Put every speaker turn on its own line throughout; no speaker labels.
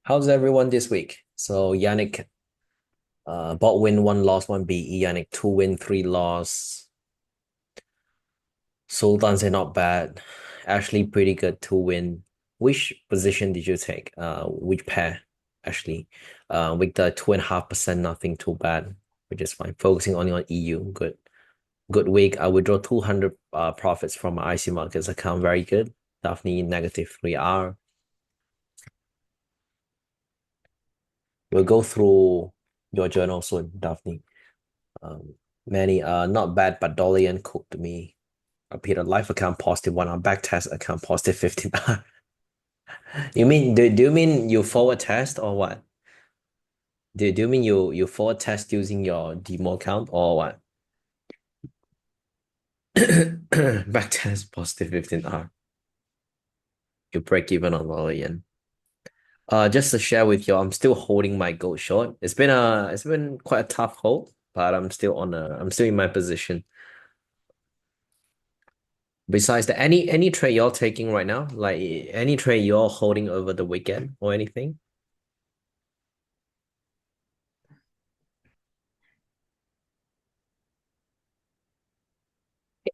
How's everyone this week? So Yannick, bought win, one loss, one BE. Yannick, two win, three loss. Sultan say not bad. Ashley, pretty good, two win. Which position did you take? Which pair, Ashley? With the 2.5%, nothing too bad, which is fine. Focusing only on EU, good. Good week. I withdraw 200 profits from my ICMarkets account, very good. Daphne, negative 3R. We'll go through your journal soon, Daphne. Um, Many not bad, but Dolian cooked me. Peter live account positive one on back test account positive 15. You mean do you mean you forward test or what? Do you mean you forward test using your demo account or what? Back test positive 15R. You break even on Dolian. Just to share with you, I'm still holding my gold short. It's been quite a tough hold, but I'm still in my position. Besides that, any trade you're taking right now, like any trade you're holding over the weekend or anything?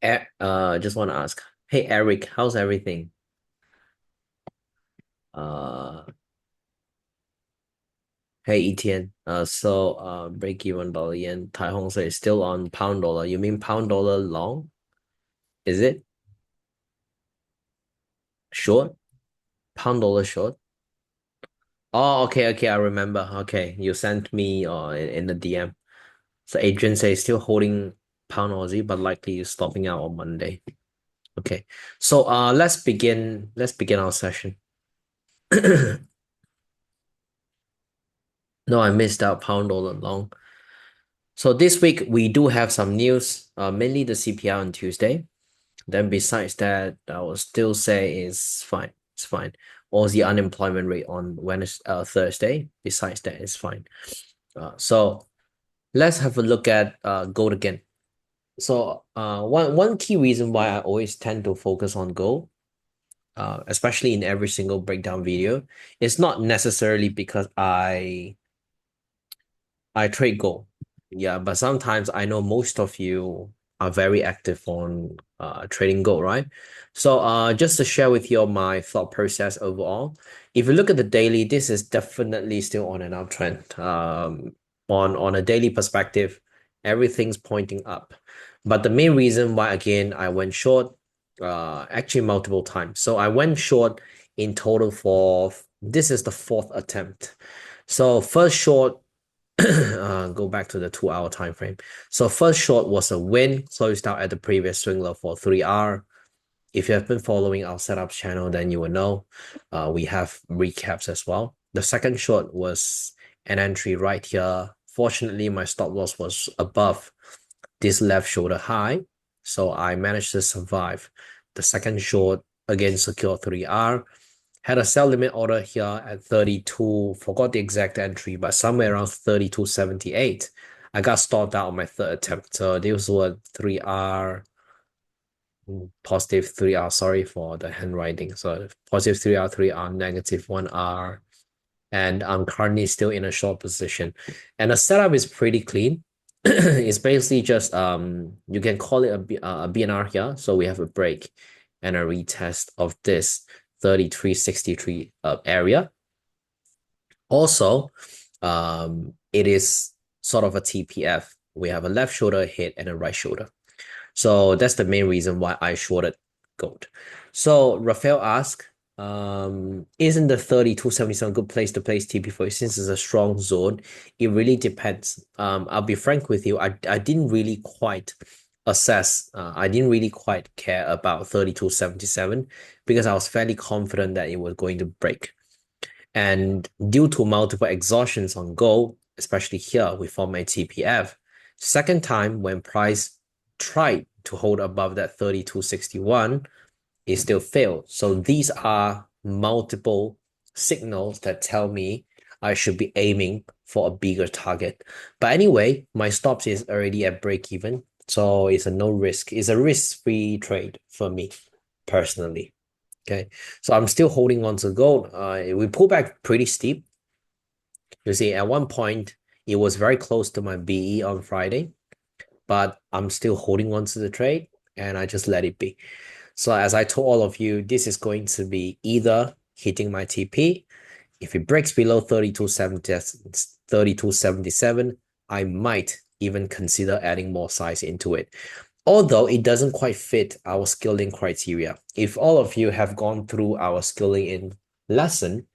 Just want to ask. Hey Eric, how's everything? Uh, hey Etienne. Break even dollar yen. Tai Hong says still on pound dollar. You mean pound dollar long? Is it short? Pound dollar short? Oh, okay. I remember. Okay, you sent me in the DM. So Adrian says still holding pound Aussie, but likely stopping out on Monday. Okay. So let's begin our session. No, I missed out pound dollar long. So this week we do have some news, mainly the CPI on Tuesday. Then besides that, I will still say is fine. It's fine. Aussie unemployment rate on Wednesday, Thursday. Besides that, it's fine. So let's have a look at gold again. So one key reason why I always tend to focus on gold, especially in every single breakdown video, is not necessarily because I trade gold. Yeah, but sometimes I know most of you are very active on trading gold, right? So just to share with you my thought process overall, if you look at the daily, this is definitely still on an uptrend. On a daily perspective, everything's pointing up. But the main reason why again I went short, actually multiple times. So I went short in total for this is the fourth attempt. So first short go back to the 2 hour time frame. So first short was a win, closed out at the previous swing low for 3R. If you have been following our setups channel, then you will know we have recaps as well. The second short was an entry right here. Fortunately, my stop loss was above this left shoulder high, so I managed to survive. The second short again secure 3R. Had a sell limit order here at 32, forgot the exact entry, but somewhere around 32.78. I got stopped out on my third attempt. So this was 3R, positive 3R. Sorry for the handwriting. So positive 3R, 3R, negative 1R. And I'm currently still in a short position. And the setup is pretty clean. It's basically just you can call it a BNR here. So we have a break and a retest of this 33.63 area. Also, it is sort of a TPF. We have a left shoulder hit and a right shoulder. So that's the main reason why I shorted gold. So Rafael asked, isn't the 32.77 a good place to place TP for you since it's a strong zone? It really depends. I'll be frank with you. I didn't really quite assess. I didn't really quite care about 32.77 because I was fairly confident that it was going to break. And due to multiple exhaustions on gold, especially here, we formed a TPF. Second time when price tried to hold above that 32.61, it still failed. So these are multiple signals that tell me I should be aiming for a bigger target. But anyway, my stops is already at break even. So it's a no risk. It's a risk-free trade for me personally. Okay. So I'm still holding on to gold. We pull back pretty steep. You see, at one point, it was very close to my BE on Friday, but I'm still holding on to the trade and I just let it be. So as I told all of you, this is going to be either hitting my TP. If it breaks below 32.77, I might even consider adding more size into it. Although it doesn't quite fit our skilling criteria. If all of you have gone through our skilling in lesson,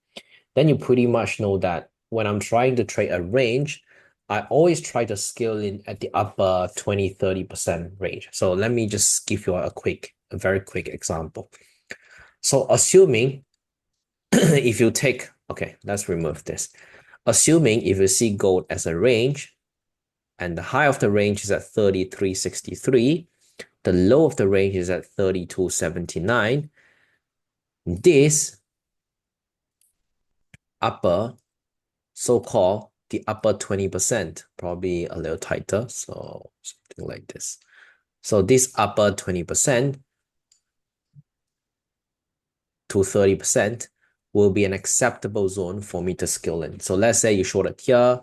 then you pretty much know that when I'm trying to trade a range, I always try to scale in at the upper 20-30% range. So let me just give you a very quick example. So assuming if you take, okay, let's remove this. Assuming if you see gold as a range and the high of the range is at 33.63, the low of the range is at 32.79, this upper, so-called the upper 20%, probably a little tighter, so something like this. So this upper 20% to 30% will be an acceptable zone for me to scale in. So let's say you shorted here.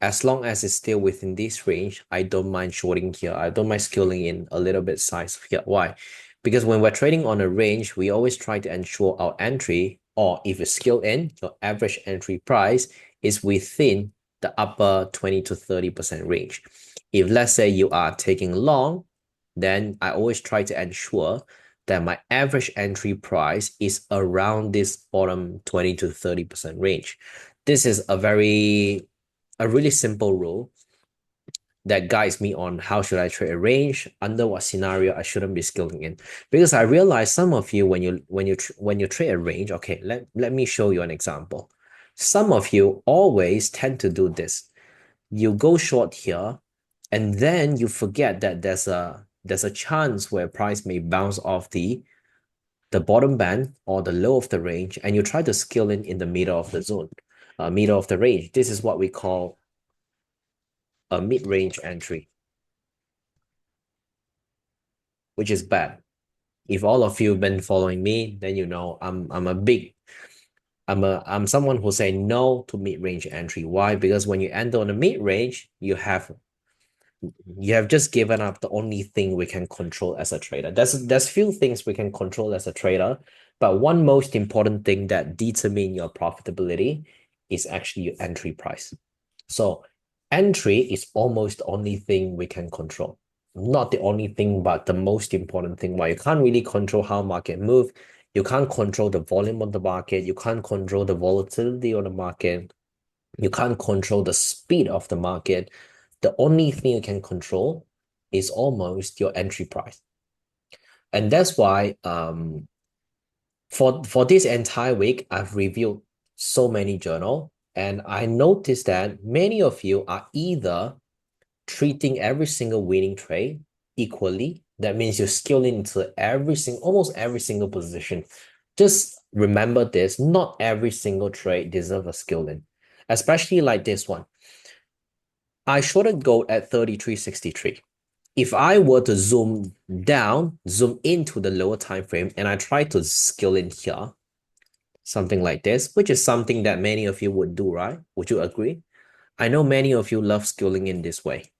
As long as it's still within this range, I don't mind shorting here. I don't mind scaling in a little bit size here. Why? Because when we're trading on a range, we always try to ensure our entry, or if you scale in, your average entry price is within the upper 20 to 30% range. If let's say you are taking long, then I always try to ensure that my average entry price is around this bottom 20 to 30% range. This is a really simple rule that guides me on how should I trade a range, under what scenario I shouldn't be scaling in. Because I realize some of you when you trade a range, okay, let me show you an example. Some of you always tend to do this. You go short here, and then you forget that there's a chance where price may bounce off the bottom band or the low of the range, and you try to scale in the middle of the zone, middle of the range. This is what we call a mid-range entry, which is bad. If all of you have been following me, then you know I'm someone who say no to mid-range entry. Why? Because when you enter on the mid-range, you have just given up the only thing we can control as a trader. There's few things we can control as a trader, but one most important thing that determine your profitability is actually your entry price. So entry is almost the only thing we can control. Not the only thing, but the most important thing. Why you can't really control how market move. You can't control the volume of the market. You can't control the volatility of the market. You can't control the speed of the market. The only thing you can control is almost your entry price. And that's why for this entire week, I've reviewed so many journal, and I noticed that many of you are either treating every single winning trade equally. That means you're scaling into almost every single position. Just remember this, not every single trade deserves a skill in, especially like this one. I shorted gold at 33.63. If I were to zoom into the lower time frame, and I try to scale in here, something like this, which is something that many of you would do, right? Would you agree? I know many of you love scaling in this way.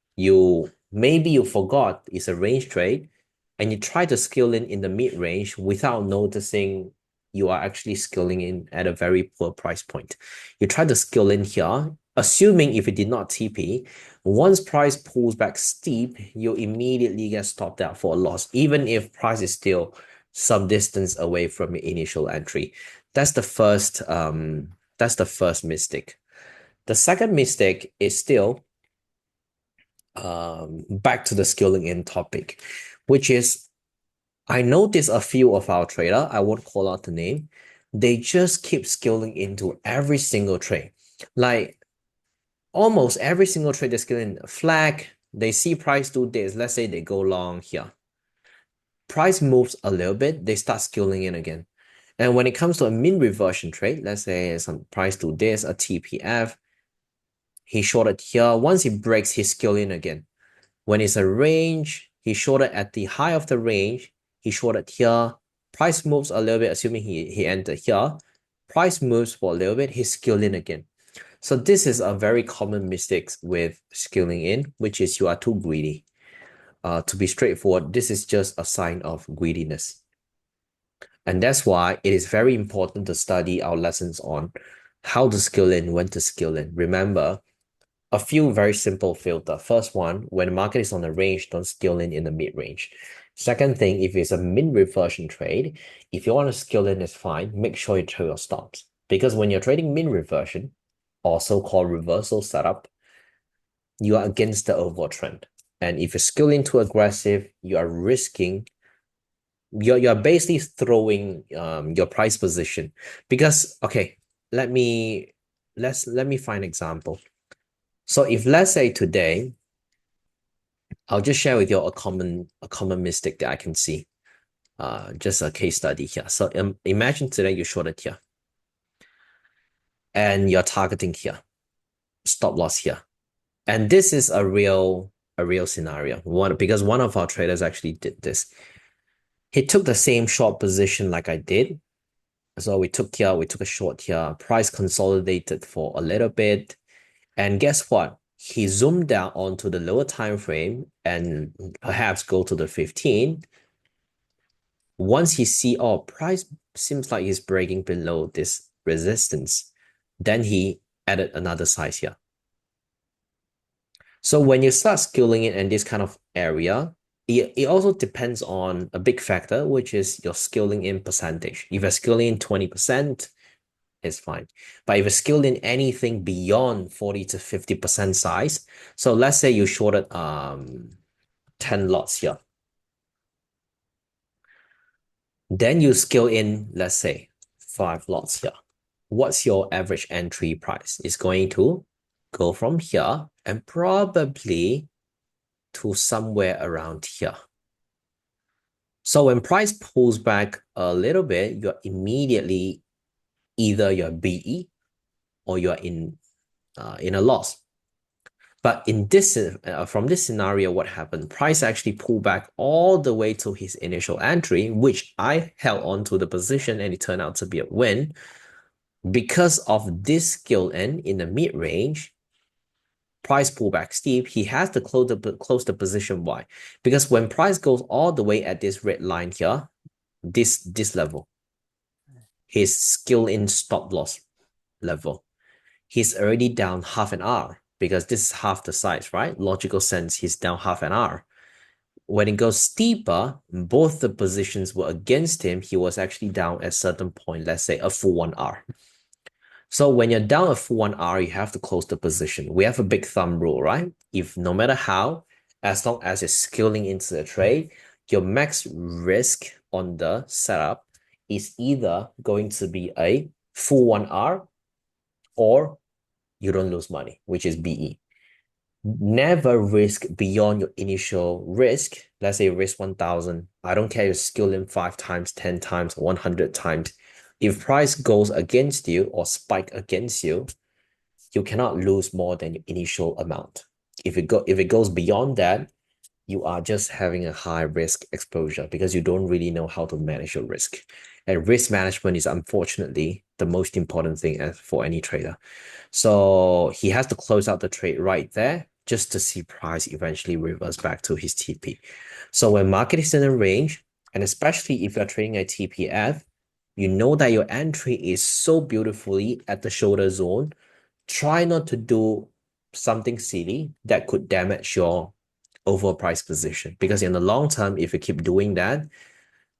Maybe you forgot it's a range trade, and you try to scale in the mid-range without noticing you are actually scaling in at a very poor price point. You try to scale in here, assuming if it did not TP, once price pulls back steep, you immediately get stopped out for a loss, even if price is still some distance away from your initial entry. That's the first mistake. The second mistake is still back to the scaling in topic, which is I notice a few of our trader, I won't call out the name, they just keep scaling into every single trade. Like almost every single trade they scale in flag, they see price do this. Let's say they go long here. Price moves a little bit, they start scaling in again. And when it comes to a mean reversion trade, let's say some price do this, a TPF, he shorted here. Once he breaks, he scale in again. When it's a range, he shorted at the high of the range, he shorted here. Price moves a little bit, assuming he entered here. Price moves for a little bit, he scale in again. So this is a very common mistake with skilling in, which is you are too greedy. To be straightforward, this is just a sign of greediness. And that's why it is very important to study our lessons on how to skill in, when to skill in. Remember, a few very simple filter. First one, when the market is on the range, don't skill in the mid-range. Second thing, if it's a min reversion trade, if you want to skill in, it's fine. Make sure you trail your stops. Because when you're trading min reversion, also called reversal setup, you are against the overall trend. And if you skill in too aggressive, you are risking, you're basically throwing your price position. Because okay, let me find an example. So if let's say today, I'll just share with you a common mistake that I can see. Just a case study here. So imagine today you shorted here, and you're targeting here, stop loss here, and this is a real scenario. Because one of our traders actually did this. He took the same short position like I did. So we took a short here. Price consolidated for a little bit, and guess what? He zoomed down onto the lower time frame and perhaps go to the 15. Once he see, oh, price seems like he's breaking below this resistance, then he added another size here. So when you start skilling it in this kind of area, it also depends on a big factor, which is your skilling in percentage. If you're skilling in 20%, it's fine. But if you're skilled in anything beyond 40 to 50% size, so let's say you shorted 10 lots here. Then you scale in, let's say, 5 lots here. What's your average entry price? It's going to go from here and probably to somewhere around here. So when price pulls back a little bit, you're immediately either you're BE or you're in a loss. But in this from this scenario, what happened? Price actually pulled back all the way to his initial entry, which I held on to the position, and it turned out to be a win. Because of this skill in the mid-range, price pullback steep, he has to close the position. Why? Because when price goes all the way at this red line here, this level, his skill in stop loss level, he's already down half an hour because this is half the size, right? Logical sense, he's down half an hour. When it goes steeper, both the positions were against him. He was actually down at a certain point, let's say a full 1 hour. So when you're down a full 1 hour, you have to close the position. We have a big thumb rule, right? If no matter how, as long as you're skilling into the trade, your max risk on the setup is either going to be a full 1 hour or you don't lose money, which is BE. Never risk beyond your initial risk. Let's say risk 1,000. I don't care if you skill in 5 times, 10 times, 100 times. If price goes against you or spike against you, you cannot lose more than your initial amount. If it goes beyond that, you are just having a high risk exposure because you don't really know how to manage your risk. And risk management is unfortunately the most important thing for any trader. So he has to close out the trade right there just to see price eventually reverse back to his TP. So when market is in a range, and especially if you're trading a TPF, you know that your entry is so beautifully at the shoulder zone. Try not to do something silly that could damage your overall price position. Because in the long term, if you keep doing that,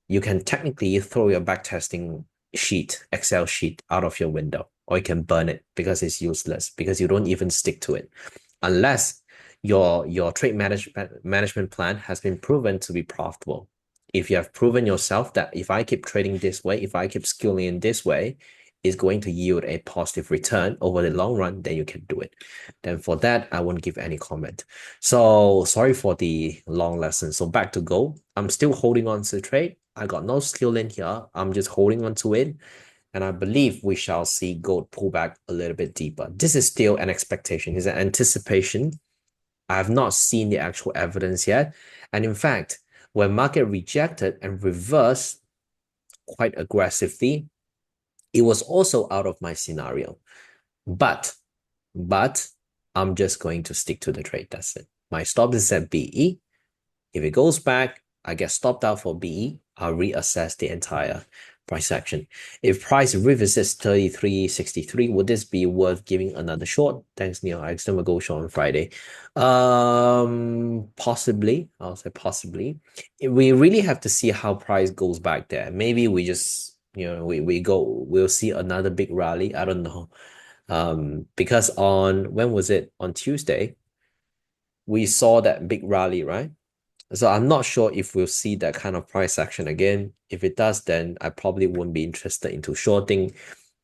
you can technically throw your backtesting sheet, Excel sheet, out of your window, or you can burn it because it's useless, because you don't even stick to it. Unless your trade management plan has been proven to be profitable. If you have proven yourself that if I keep trading this way, if I keep skilling in this way, is going to yield a positive return over the long run, then you can do it. Then for that, I won't give any comment. So sorry for the long lesson. So back to gold. I'm still holding on to the trade. I got no skill in here. I'm just holding on to it. And I believe we shall see gold pull back a little bit deeper. This is still an expectation. It's an anticipation. I have not seen the actual evidence yet. And in fact, when market rejected and reversed quite aggressively, it was also out of my scenario. But but I'm just going to stick to the trade. That's it. My stop is at BE. If it goes back, I get stopped out for BE. I'll reassess the entire price action. If price revisits 33.63, would this be worth giving another short? Thanks, Neil. I still will go short on Friday. Possibly. I'll say possibly. We really have to see how price goes back there. Maybe we just, we'll see another big rally. I don't know. Because when was it? On Tuesday, we saw that big rally, right? So I'm not sure if we'll see that kind of price action again. If it does, then I probably won't be interested into shorting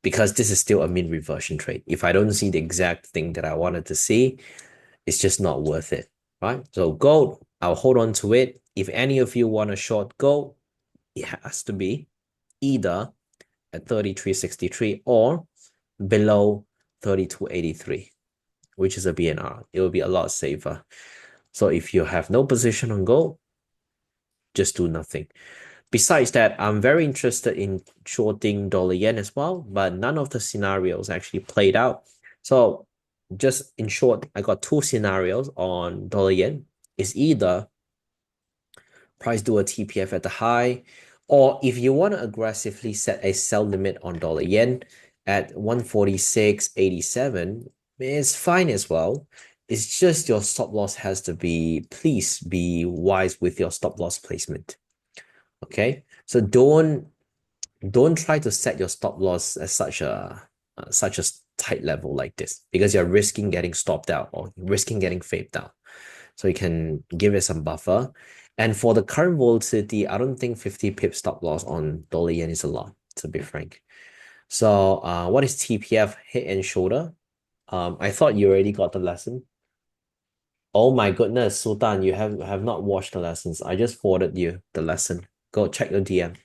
because this is still a mean reversion trade. If I don't see the exact thing that I wanted to see, it's just not worth it, right? So gold, I'll hold on to it. If any of you want to short gold, it has to be either at 33.63 or below 32.83, which is a BNR. It will be a lot safer. So if you have no position on gold, just do nothing. Besides that, I'm very interested in shorting dollar yen as well, but none of the scenarios actually played out. So just in short, I got two scenarios on dollar yen. It's either price do a TPF at the high, or if you want to aggressively set a sell limit on dollar yen at 146.87, it's fine as well. It's just your stop loss has to be, please be wise with your stop loss placement. Okay, so don't try to set your stop loss at such a tight level like this because you're risking getting stopped out or risking getting faded out. So you can give it some buffer. And for the current volatility, I don't think 50 pip stop loss on dollar yen is a lot, to be frank. So what is TPF head and shoulder? I thought you already got the lesson. Oh my goodness, Sultan, you have not watched the lessons. I just forwarded you the lesson. Go check your DM.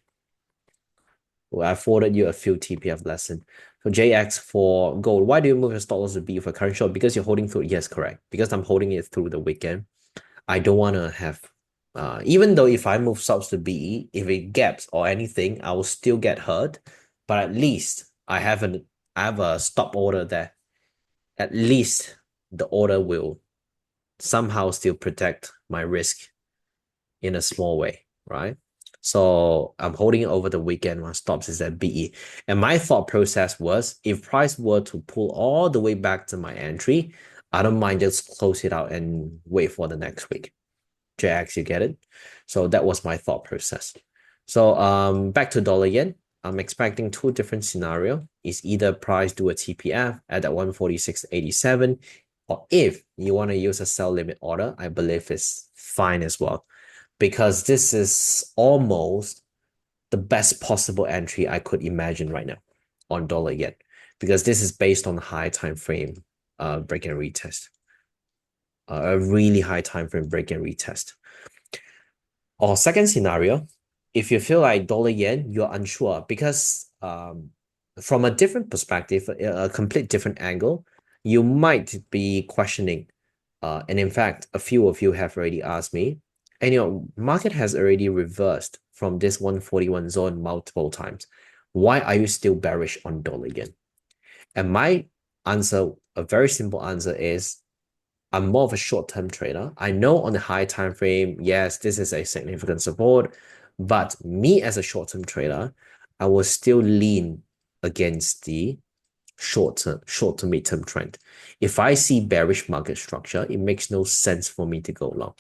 I forwarded you a few TPF lesson. So JX for gold. Why do you move your stop loss to B for current short? Because you're holding through. Yes, correct. Because I'm holding it through the weekend. I don't want to have, even though if I move stops to BE, if it gaps or anything, I will still get hurt. But at least I have a stop order there. At least the order will somehow still protect my risk in a small way, right? So I'm holding it over the weekend. My stops is at BE. And my thought process was if price were to pull all the way back to my entry, I don't mind just close it out and wait for the next week. JX, you get it? So that was my thought process. So back to dollar yen. I'm expecting two different scenario. Is either price do a TPF at that 146.87, or if you want to use a sell limit order, I believe it's fine as well. Because this is almost the best possible entry I could imagine right now on dollar yen. Because this is based on high time frame break and retest. A really high time frame break and retest. Or second scenario, if you feel like dollar yen, you're unsure because from a different perspective, a complete different angle, you might be questioning. And in fact, a few of you have already asked me, and market has already reversed from this 141 zone multiple times. Why are you still bearish on dollar yen? And my answer, a very simple answer is I'm more of a short-term trader. I know on the high time frame, yes, this is a significant support, but me as a short-term trader, I will still lean against the short to mid-term trend. If I see bearish market structure, it makes no sense for me to go long.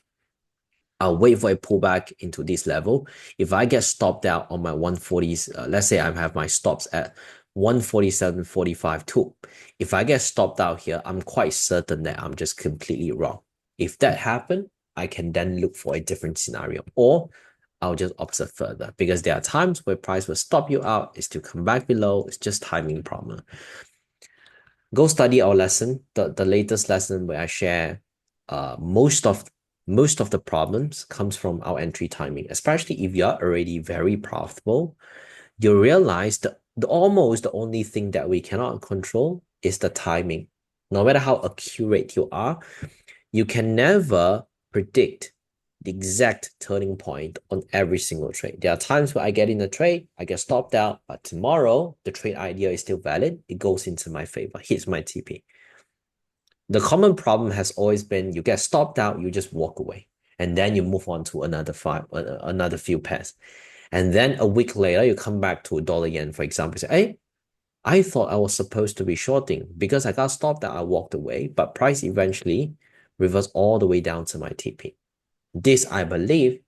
I'll wait for a pullback into this level. If I get stopped out on my 140s, let's say I have my stops at 147.45 too. If I get stopped out here, I'm quite certain that I'm just completely wrong. If that happens, I can then look for a different scenario, or I'll just observe further because there are times where price will stop you out, it's to come back below, it's just timing problem. Go study our lesson, the latest lesson where I share most of the problems comes from our entry timing, especially if you're already very profitable. You realize that almost the only thing that we cannot control is the timing. No matter how accurate you are, you can never predict the exact turning point on every single trade. There are times where I get in a trade, I get stopped out, but tomorrow the trade idea is still valid. It goes into my favor, hits my TP. The common problem has always been you get stopped out, you just walk away, and then you move on to another few pairs. And then a week later, you come back to dollar yen, for example, say, hey, I thought I was supposed to be shorting because I got stopped out, I walked away, but price eventually reversed all the way down to my TP. This, I believe,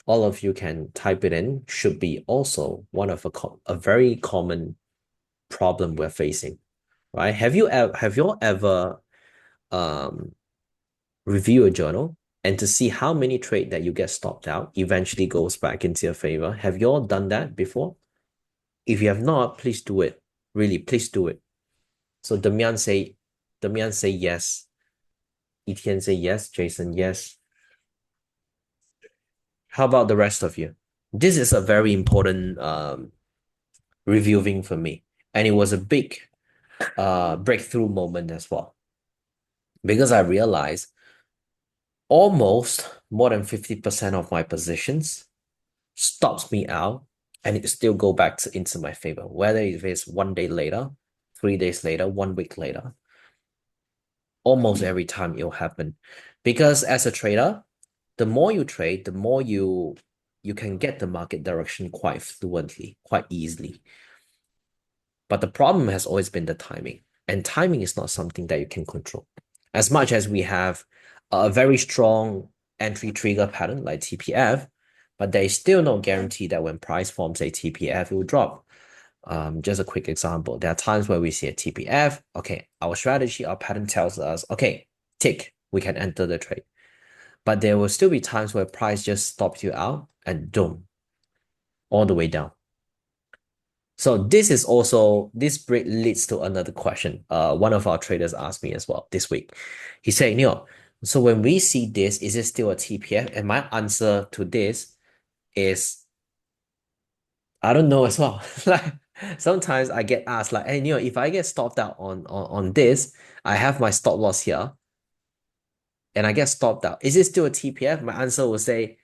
all of you can type it in, should be also one of a very common problem we're facing, right? Have you ever um review a journal and to see how many trade that you get stopped out eventually goes back into your favor? Have you all done that before? If you have not, please do it. Really, please do it. So Damian say yes. Etienne say yes. Jason, yes. How about the rest of you? This is a very important reviewing for me. And it was a big breakthrough moment as well. Because I realized almost more than 50% of my positions stops me out and it still go back into my favor, whether if it's 1 day later, 3 days later, 1 week later. Almost every time it'll happen. Because as a trader, the more you trade, the more you can get the market direction quite fluently, quite easily. But the problem has always been the timing. And timing is not something that you can control. As much as we have a very strong entry trigger pattern like TPF, but there is still no guarantee that when price forms a TPF, it will drop. Just a quick example. There are times where we see a TPF. Okay, our strategy, our pattern tells us, okay, tick, we can enter the trade. But there will still be times where price just stops you out and boom, all the way down. So this leads to another question. One of our traders asked me as well this week. He said, Neil, so when we see this, is it still a TPF? And my answer to this is I don't know as well. Like sometimes I get asked like, hey Neil, if I get stopped out on this, I have my stop loss here and I get stopped out. Is it still a TPF? My answer will say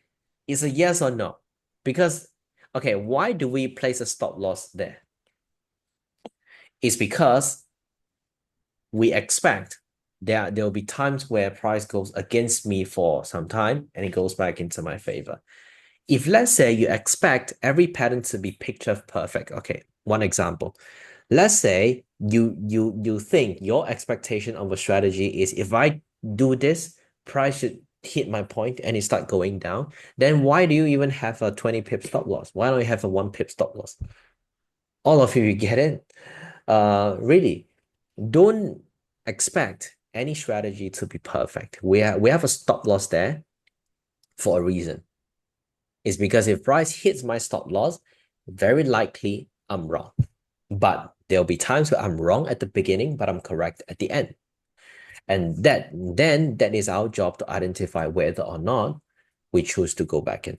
it's a yes or no. Because okay, why do we place a stop loss there? It's because we expect there will be times where price goes against me for some time and it goes back into my favor. If let's say you expect every pattern to be picture perfect, okay, one example. Let's say you think your expectation of a strategy is if I do this, price should hit my point and it start going down. Then why do you even have a 20 pip stop loss? Why don't you have a 1 pip stop loss? All of you get it. Really, don't expect any strategy to be perfect. We have a stop loss there for a reason. It's because if price hits my stop loss, very likely I'm wrong. But there'll be times where I'm wrong at the beginning, but I'm correct at the end. And that is our job to identify whether or not we choose to go back in.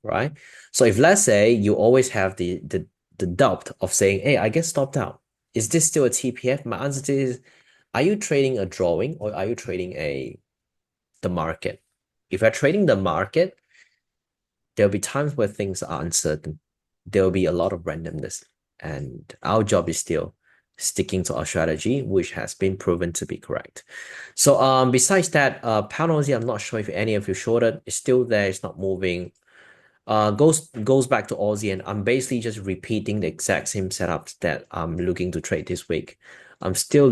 Right? So if let's say you always have the doubt of saying, hey, I get stopped out. Is this still a TPF? My answer is, are you trading a drawing or are you trading the market? If you're trading the market, there'll be times where things are uncertain. There'll be a lot of randomness. And our job is still sticking to our strategy, which has been proven to be correct. So besides that, pound Aussie, I'm not sure if any of you shorted. It's still there, it's not moving. Goes back to Aussie, and I'm basically just repeating the exact same setups that I'm looking to trade this week. I'm still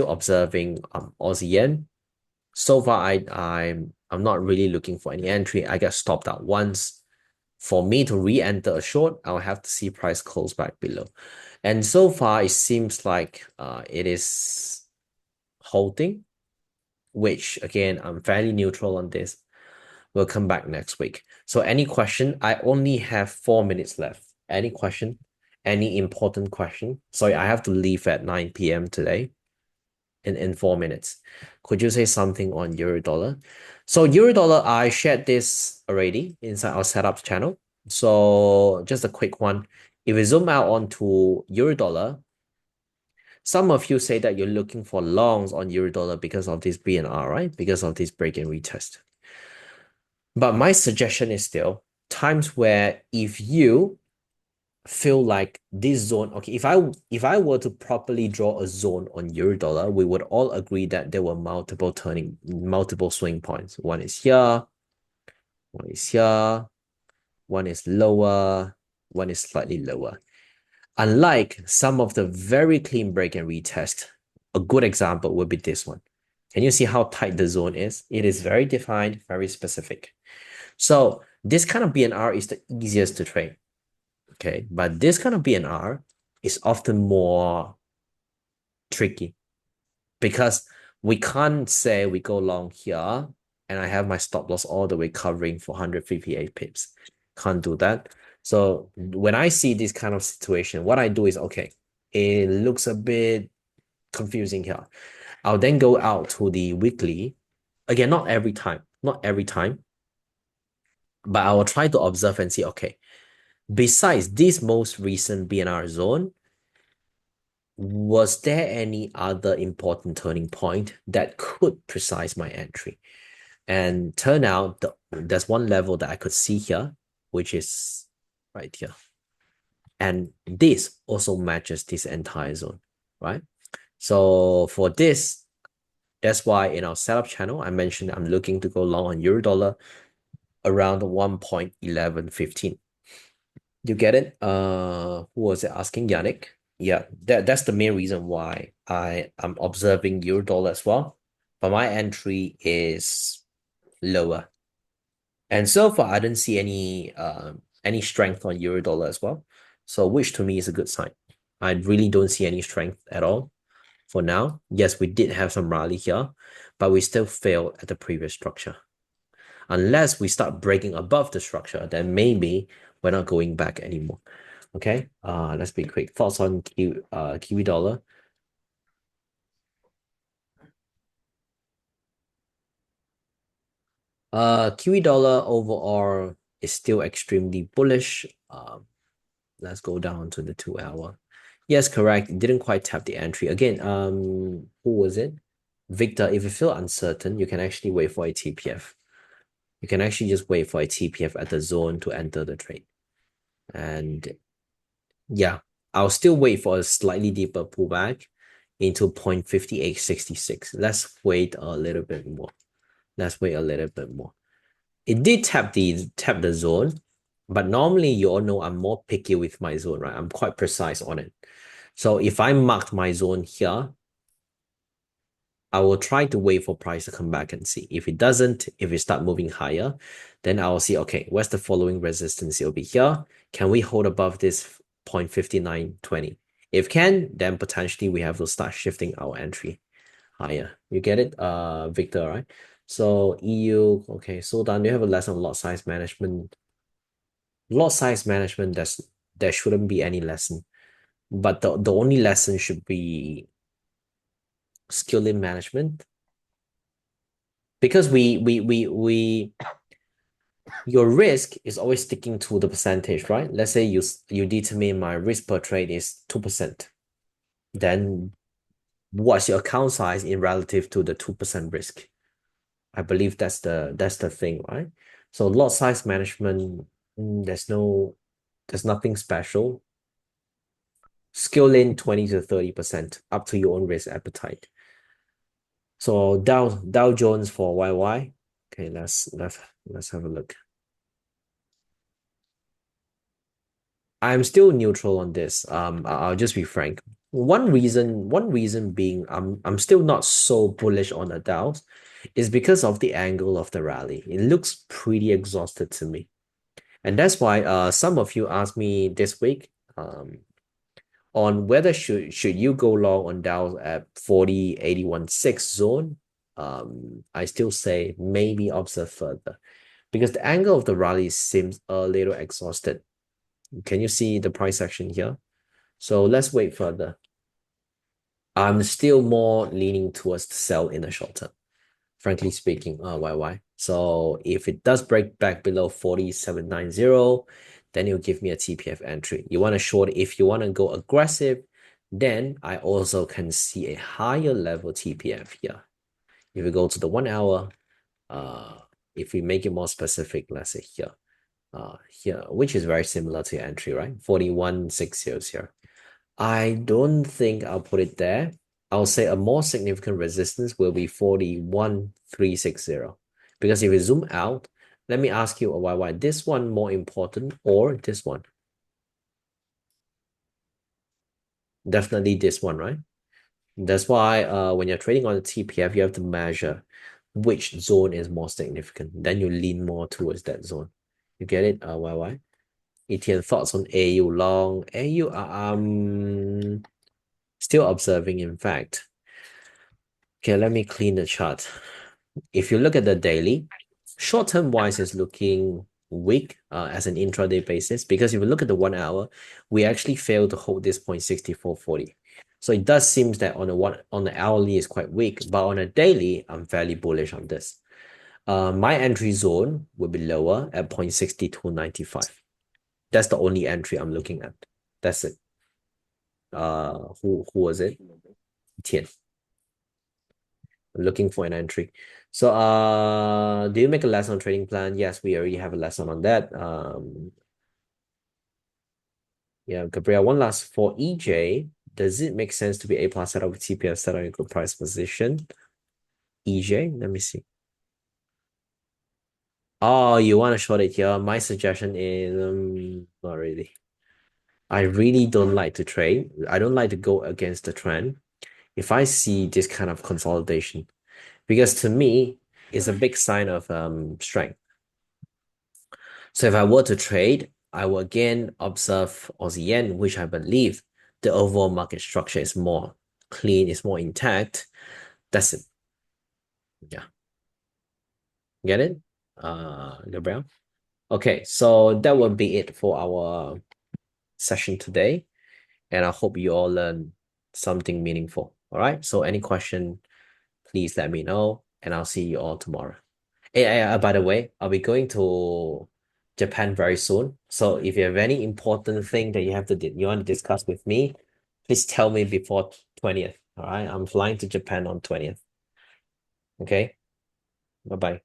observing Aussie yen. So far, I'm not really looking for any entry. I get stopped out once. For me to re-enter a short, I'll have to see price close back below. And so far, it seems like it is holding, which again, I'm fairly neutral on this. We'll come back next week. So any question? I only have 4 minutes left. Any question? Any important question? Sorry, I have to leave at 9 p.m. today in 4 minutes. Could you say something on Euro Dollar? So Euro Dollar, I shared this already inside our setups channel. So just a quick one. If we zoom out onto Euro Dollar, some of you say that you're looking for longs on Euro Dollar because of this BNR, right? Because of this break and retest. But my suggestion is still times where if you feel like this zone, okay, if I were to properly draw a zone on euro dollar, we would all agree that there were multiple swing points. One is here, one is here, one is lower, one is slightly lower. Unlike some of the very clean break and retest, a good example would be this one. Can you see how tight the zone is? It is very defined, very specific. So this kind of BNR is the easiest to trade. Okay, but this kind of BNR is often more tricky because we can't say we go long here and I have my stop loss all the way covering for 158 pips. Can't do that. So when I see this kind of situation, what I do is, okay, it looks a bit confusing here. I'll then go out to the weekly. Again, not every time, but I will try to observe and see, okay, besides this most recent BNR zone, was there any other important turning point that could precise my entry? And turn out there's one level that I could see here, which is right here. And this also matches this entire zone, right? So for this, that's why in our setup channel, I mentioned I'm looking to go long on euro dollar around 1.1115. You get it? Who was it asking? Yannick? Yeah, that's the main reason why I am observing euro dollar as well. But my entry is lower. And so far, I didn't see any strength on euro dollar as well. So which to me is a good sign. I really don't see any strength at all for now. Yes, we did have some rally here, but we still failed at the previous structure. Unless we start breaking above the structure, then maybe we're not going back anymore. Okay, let's be quick. Thoughts on Kiwi Dollar? Kiwi Dollar overall is still extremely bullish. Let's go down to the 2 hour. Yes, correct. It didn't quite tap the entry. Again, who was it? Victor, if you feel uncertain, you can actually wait for a TPF. You can actually just wait for a TPF at the zone to enter the trade. And yeah, I'll still wait for a slightly deeper pullback into 0.5866. Let's wait a little bit more. Let's wait a little bit more. It did tap the zone, but normally you all know I'm more picky with my zone, right? I'm quite precise on it. So if I marked my zone here, I will try to wait for price to come back and see. If it doesn't, if it start moving higher, then I will see, okay, where's the following resistance? It'll be here. Can we hold above this 0.5920? If can, then potentially we have to start shifting our entry higher. You get it, Victor, right? So EU, okay, so then you have a lesson on lot size management. Lot size management, there shouldn't be any lesson. But the only lesson should be skill in management. Because we your risk is always sticking to the percentage, right? Let's say you determine my risk per trade is 2%. Then what's your account size in relative to the 2% risk? I believe that's the thing, right? So lot size management, there's nothing special. Skill in 20 to 30%, up to your own risk appetite. So Dow Jones for YY. Okay, let's have a look. I'm still neutral on this. I'll just be frank. One reason being I'm still not so bullish on the Dows is because of the angle of the rally. It looks pretty exhausted to me. And that's why some of you asked me this week on whether should you go long on Dow at 40.81.6 zone. I still say maybe observe further because the angle of the rally seems a little exhausted. Can you see the price action here? So let's wait further. I'm still more leaning towards the sell in the short term, frankly speaking. Why? So if it does break back below 47.90, then it'll give me a TPF entry. You want to short, if you want to go aggressive, then I also can see a higher level TPF here. If we go to the 1 hour, if we make it more specific, let's say here, here, which is very similar to your entry, right? 41.60 here. I don't think I'll put it there. I'll say a more significant resistance will be 41.360. Because if you zoom out, let me ask you why this one more important or this one? Definitely this one, right? That's why when you're trading on the TPF, you have to measure which zone is more significant. Then you lean more towards that zone. You get it? Why? ETN thoughts on AU long. AU still observing, in fact. Okay, let me clean the chart. If you look at the daily, short-term wise is looking weak as an intraday basis, because if you look at the 1 hour, we actually failed to hold this point 64.40. So it does seem that on the hourly is quite weak, but on a daily, I'm fairly bullish on this. My entry zone will be lower at 0.6295. That's the only entry I'm looking at. That's it. Who was it? Tian. Looking for an entry. So do you make a lesson on trading plan? Yes, we already have a lesson on that. Yeah, Gabriel, one last for EJ. Does it make sense to be A plus setup with TPF setup in good price position? EJ, let me see. Oh, you want to short it here? My suggestion is not really. I really don't like to trade. I don't like to go against the trend. If I see this kind of consolidation, because to me, it's a big sign of strength. So if I were to trade, I will again observe Aussie yen, which I believe the overall market structure is more clean, is more intact. That's it. Yeah. Get it? Gabriel? Okay, so that will be it for our session today. And I hope you all learn something meaningful. All right. So any question, please let me know, and I'll see you all tomorrow. By the way, I'll be going to Japan very soon. So if you have any important thing that you want to discuss with me, please tell me before 20th. All right. I'm flying to Japan on 20th. Okay. Bye-bye.